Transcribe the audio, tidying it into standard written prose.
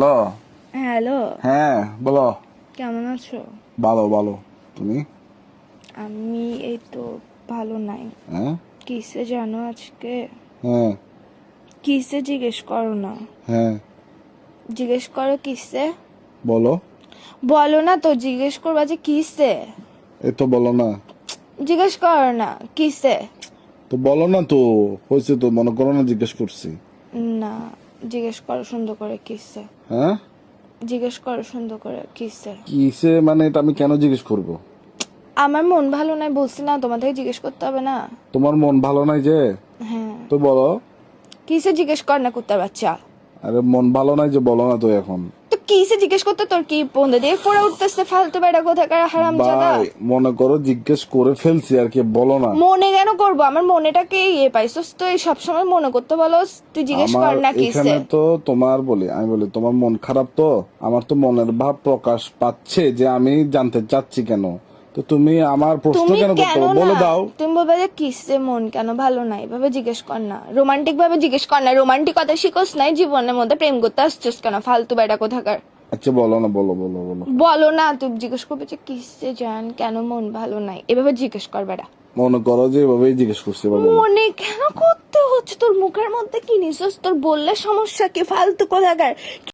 Hello. Hello, হ্যাঁ বলো। কেমন আছো? ভালো ভালো। তুমি? আমি এই তো ভালো নাই। হ্যাঁ কিসে জানো আজকে? হ্যাঁ কিসে জিজ্ঞেস করো না। হ্যাঁ জিজ্ঞেস করো কিসে। বলো। বলো না তো, জিজ্ঞেস করবা যে কিসে। এই তো বলো না। জিজ্ঞেস করো না কিসে। তো বলো না তো। হয়েছে তো, মনে করো না জিজ্ঞেস করছি। না, জিজ্ঞেস করো সুন্দর করে কিসে। হ্যাঁ জিজ্ঞেস করো সুন্দর করে কিসে। কিসে মানে এটা আমি কেন জিজ্ঞেস করব? আমার মন ভালো নাই বলছি না, তোমাদের জিজ্ঞেস করতে হবে না। তোমার মন ভালো নাই যে? হ্যাঁ, তো বলো। কিসে জিজ্ঞেস কর না কুত্তার বাচ্চা। আরে মন ভালো নাই যে বলো না তো এখন। তো কিসে জিজ্ঞেস করতে তোর কি বন্ধু দিয়ে পড়ে উঠতেছে ফালতু বেড়া কোথাকার হারামজাদা। ভাই মনে করো জিজ্ঞেস করে ফেলছি আর কি, বলো না। মনে কেন করবো? আমার মনেটাকে পাইছস তো, এই সবসময় মনে করতে বলো। তুই জিজ্ঞেস আমার কর না কিসে। এখানে তো তোমার আমি বলি তোমার মন খারাপ, তো আমার তো মনের ভাব প্রকাশ পাচ্ছে যে আমি জানতে চাচ্ছি কেন। তো তুমি আমার প্রশ্ন তুমি কেন করতে কেন হবে? না, বলে দাও। তুমি বলবে যে কিসে মন কেন ভালো নাই, এভাবে জিজ্ঞেস কর না। রোমান্টিক ভাবে জিজ্ঞেস কর না। রোমান্টিকতা শিখোস নাই জীবনের মধ্যে, প্রেম করতে আসছিস কেন ফালতু বেড়া কোথাকার। আচ্ছা বলো না, বলো বলো বলো। বলো না, তুই জিজ্ঞেস করবে যে কিসে জান কেন মন ভালো নাই, এভাবে জিজ্ঞেস কর বেড়া। মনে করো যে এভাবেই জিজ্ঞেস করছি, এবার বলো। মনে কেন করতে হচ্ছে? তোর মুখের মধ্যে কি নিছিস? তোর বললে সমস্যা কি ফালতু কোথাকার।